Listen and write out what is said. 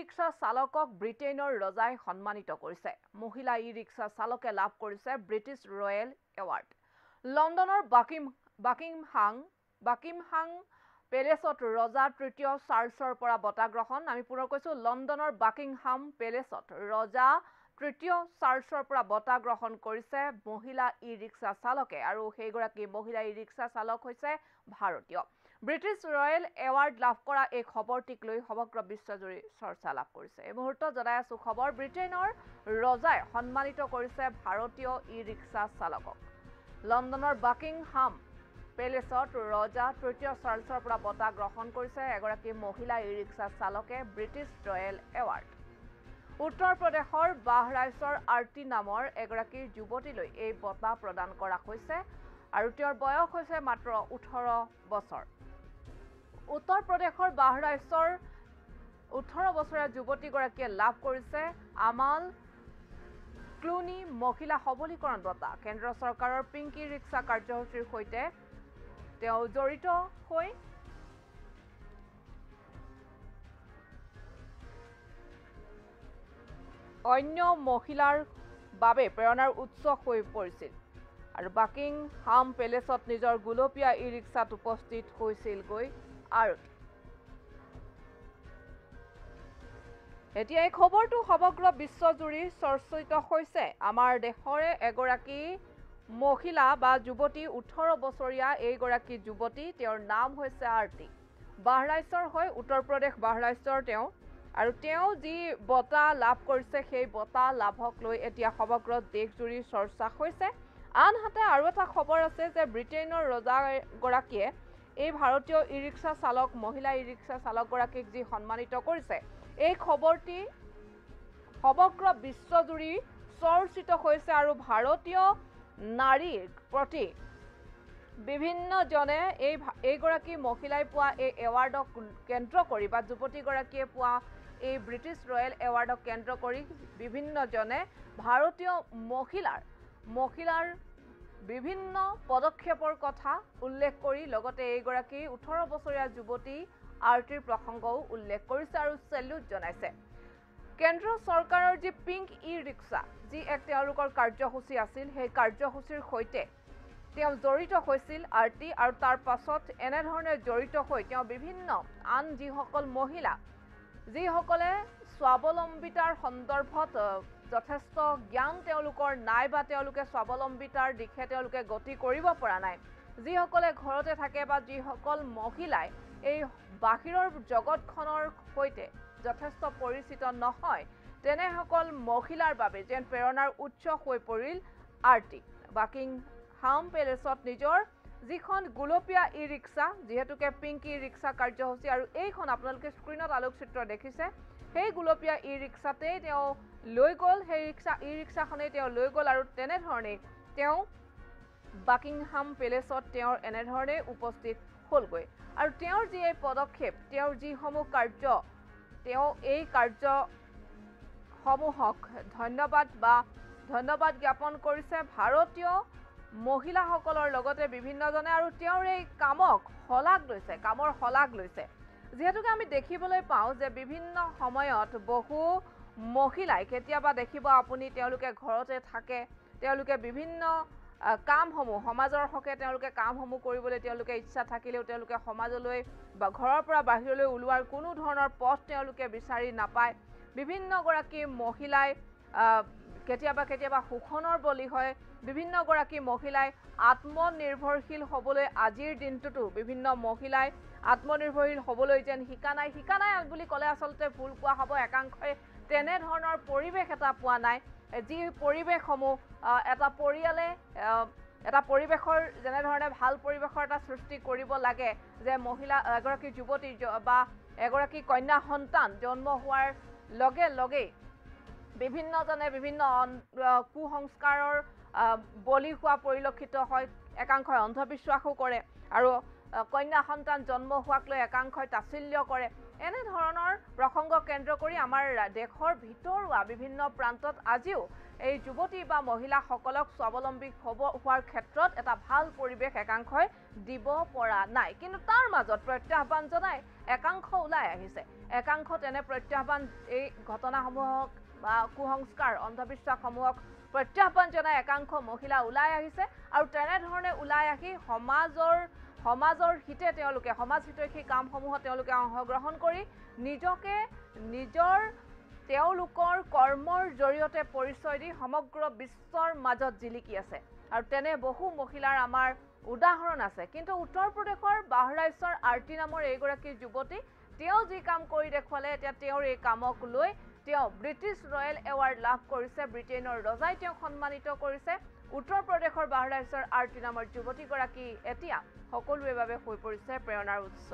Rickshaw চালকক ব্ৰিটেইনৰ ৰজাই সন্মানিত কৰিছে। মহিলা ৰিক্সা চালকে লাভ কৰিছে ব্ৰিটিছ ৰয়েল এৱাৰ্ড। লণ্ডনৰ বাকিংহাম পেলেচত ৰজা তৃতীয় চাৰ্লছৰ পৰা বঁটা গ্ৰহণ। আমি পুনৰ কৈছো, লণ্ডনৰ বাকিংহাম পেলেচত ৰজা তৃতীয় চাৰ্লছৰ পৰা বঁটা গ্ৰহণ কৰিছে মহিলা ৰিক্সা চালকে, আৰু সেইগৰাকী মহিলা ৰিক্সা চালক হৈছে ভাৰতীয়। ব্ৰিটিছ ৰয়েল এৱাৰ্ড লাভ কৰা এই খবৰটিক লৈ সমগ্ৰ বিশ্বজুৰি চৰ্চা লাভ কৰিছে। এই মুহূৰ্তত জনাই আছো খবৰ, ব্ৰিটেইনৰ ৰজাই সন্মানিত কৰিছে ভাৰতীয় ৰিক্সা চালকক। লণ্ডনৰ বাকিংহাম পেলেচত ৰজা তৃতীয় চাৰ্লছৰ পৰা বঁটা গ্ৰহণ কৰিছে এগৰাকী মহিলা ৰিক্সা চালকে ব্ৰিটিছ ৰয়েল এৱাৰ্ড। উত্তৰ প্ৰদেশৰ বাহৰাইচৰ আৰতি নামৰ এগৰাকী যুৱতীলৈ এই বঁটা প্ৰদান কৰা হৈছে, আৰু তেওঁৰ বয়স হৈছে মাত্ৰ 18 বছৰ। উত্তৰ প্ৰদেশৰ বাহৰাইচৰ 18 বছৰীয়া যুৱতীগৰাকীয়ে লাভ কৰিছে আমাল ক্লুনি মহিলা সবলীকৰণ বঁটা। কেন্দ্ৰ চৰকাৰৰ পিংকি ৰিক্সা কাৰ্যসূচীৰ সৈতে তেওঁ জড়িত হৈ অন্য মহিলাৰ বাবে প্ৰেৰণাৰ উৎস হৈ পৰিছিল, আৰু বাকিংহাম পেলেচত নিজৰ গুলপীয়া ৰিক্সাত উপস্থিত হৈছিলগৈ আৰতি। এতিয়া এই খবৰটো সমগ্ৰ বিশ্বজুৰি চৰ্চিত হৈছে। আমাৰ দেশৰে এগৰাকী মহিলা বা যুৱতী, 18 বছৰীয়া এইগৰাকী যুৱতী, তেওঁৰ নাম হৈছে আৰতি। বাহৰাইচৰ হৈ উত্তৰ প্ৰদেশ বাহৰাইচৰ তেওঁ, আৰু তেওঁ যি বঁটা লাভ কৰিছে সেই বঁটা লাভক লৈ এতিয়া সমগ্ৰ দেশজুৰি চৰ্চা হৈছে। আনহাতে আৰু এটা খবৰ আছে যে ব্ৰিটেইনৰ ৰজাগৰাকীয়ে এই ভাৰতীয় ৰিক্সা চালক, মহিলা ৰিক্সা চালকগৰাকীক যি সন্মানিত কৰিছে, এই খবৰটি সমগ্ৰ বিশ্বজুৰি চৰ্চিত হৈছে, আৰু ভাৰতীয় নাৰীৰ প্ৰতি বিভিন্নজনে এইগৰাকী মহিলাই পোৱা এই এৱাৰ্ডক কেন্দ্ৰ কৰি বা যুৱতীগৰাকীয়ে পোৱা এই ব্ৰিটিছ ৰয়েল এৱাৰ্ডক কেন্দ্ৰ কৰি বিভিন্নজনে ভাৰতীয় মহিলাৰ বিভিন্ন পদক্ষেপৰ কথা উল্লেখ কৰি লগতে এইগৰাকী 18 বছৰীয়া যুৱতী আৰতিৰ প্ৰসংগও উল্লেখ কৰিছে আৰু চেল্যুট জনাইছে। কেন্দ্ৰ চৰকাৰৰ যি পিংক ৰিক্সা, যি এক তেওঁলোকৰ কাৰ্যসূচী আছিল, সেই কাৰ্যসূচীৰ সৈতে তেওঁ জড়িত হৈছিল আৰতি, আৰু তাৰ পাছত এনেধৰণে জড়িত হৈ তেওঁ বিভিন্ন আন যিসকল মহিলা, যিসকলে স্বাৱলম্বিতাৰ সন্দৰ্ভত যথেষ্ট জ্ঞান তেওঁলোকৰ নাই বা তেওঁলোকে স্বাৱলম্বিতাৰ দিশে তেওঁলোকে গতি কৰিব পৰা নাই, যিসকলে ঘৰতে থাকে বা যিসকল মহিলাই এই বাহিৰৰ জগতখনৰ সৈতে যথেষ্ট পৰিচিত নহয়, তেনেসকল মহিলাৰ বাবে যেন প্ৰেৰণাৰ উৎস হৈ পৰিল আৰতি। বাকিংহাম পেলেচত নিজৰ যিখন গুলপীয়া ৰিক্সা, যিহেতুকে পিংকি ৰিক্সা কাৰ্যসূচী, আৰু এইখন আপোনালোকে স্ক্ৰীণত আলোকচিত্ৰ দেখিছে, সেই গুলপীয়া ৰিক্সাতেই তেওঁ লৈ গ'ল, সেই ৰিক্সাখনেই তেওঁ লৈ গ'ল, আৰু তেনেধৰণেই তেওঁ বাকিংহাম পেলেচত তেওঁৰ এনেধৰণেই উপস্থিত হ'লগৈ। আৰু তেওঁৰ যি এই পদক্ষেপ, তেওঁৰ যিসমূহ কাৰ্য, তেওঁ এই কাৰ্যসমূহক ধন্যবাদ জ্ঞাপন কৰিছে ভাৰতীয় মহিলাসকলৰ লগতে বিভিন্নজনে, আৰু তেওঁৰ এই কামৰ শলাগ লৈছে। যিহেতুকে আমি দেখিবলৈ পাওঁ যে বিভিন্ন সময়ত বহু মহিলাই, কেতিয়াবা দেখিব আপুনি তেওঁলোকে ঘৰতে থাকে, তেওঁলোকে বিভিন্ন কামসমূহ সমাজৰ হকে তেওঁলোকে কামসমূহ কৰিবলৈ তেওঁলোকে ইচ্ছা থাকিলেও তেওঁলোকে সমাজলৈ বা ঘৰৰ পৰা বাহিৰলৈ ওলোৱাৰ কোনো ধৰণৰ পথ তেওঁলোকে বিচাৰি নাপায়। বিভিন্নগৰাকী মহিলাই কেতিয়াবা শোষণৰ বলি হয়। বিভিন্নগৰাকী মহিলাই আত্মনিৰ্ভৰশীল হ'বলৈ আজিৰ দিনটোতো বিভিন্ন মহিলাই আত্মনিৰ্ভৰশীল হ'বলৈ যেন শিকা নাই বুলি ক'লে আচলতে ভুল কোৱা হ'ব। একাংশই তেনেধৰণৰ পৰিৱেশ এটা পোৱা নাই, যি পৰিৱেশসমূহ এটা পৰিয়ালে এটা পৰিৱেশৰ যেনেধৰণে ভাল পৰিৱেশৰ এটা সৃষ্টি কৰিব লাগে, যে মহিলা এগৰাকী যুৱতী বা এগৰাকী কন্যা সন্তান জন্ম হোৱাৰ লগে লগেই বিভিন্নজনে বিভিন্ন কুসংস্কাৰৰ বলি হোৱা পৰিলক্ষিত হয়। একাংশই অন্ধবিশ্বাসো কৰে, আৰু কন্যা সন্তান জন্ম হোৱাক লৈ একাংশই তাচিল্য কৰে। এনে ধৰণৰ প্ৰসংগ কেন্দ্ৰ কৰি আমাৰ দেশৰ ভিতৰুৱা বিভিন্ন প্ৰান্তত আজিও এই যুৱতী বা মহিলাসকলক স্বাৱলম্বী হোৱাৰ ক্ষেত্ৰত এটা ভাল পৰিৱেশ একাংশই দিব পৰা নাই। কিন্তু তাৰ মাজত প্ৰত্যাহ্বান জনাই একাংশ ওলাই আহিছে। একাংশ তেনে প্ৰত্যাহ্বান এই ঘটনাসমূহক বা কুসংস্কাৰ অন্ধবিশ্বাসসমূহক প্ৰত্যাহ্বান জনাই একাংশ মহিলা ওলাই আহিছে আৰু তেনেধৰণে ওলাই আহি সমাজৰ হিতে তেওঁলোকে সমাজ হিতৈষী কামসমূহত তেওঁলোকে অংশগ্ৰহণ কৰি নিজকে তেওঁলোকৰ কৰ্মৰ জৰিয়তে পৰিচয় দি সমগ্ৰ বিশ্বৰ মাজত জিলিকি আছে। আৰু তেনে বহু মহিলাৰ আমাৰ উদাহৰণ আছে। কিন্তু উত্তৰ প্ৰদেশৰ বাহৰাইচৰ আৰতি নামৰ এইগৰাকী যুৱতী তেওঁ যি কাম কৰি দেখুৱালে, এতিয়া তেওঁৰ এই কামক লৈ তেওঁ ব্ৰিটিছ ৰয়েল এৱাৰ্ড লাভ কৰিছে। ব্ৰিটেইনৰ ৰজাই তেওঁক সন্মানিত কৰিছে। উত্তৰ প্ৰদেশৰ বাহৰাইচৰ আৰতি নামৰ যুৱতীগৰাকী এতিয়া সকলোৰে বাবে হৈ পৰিছে প্ৰেৰণাৰ উৎস।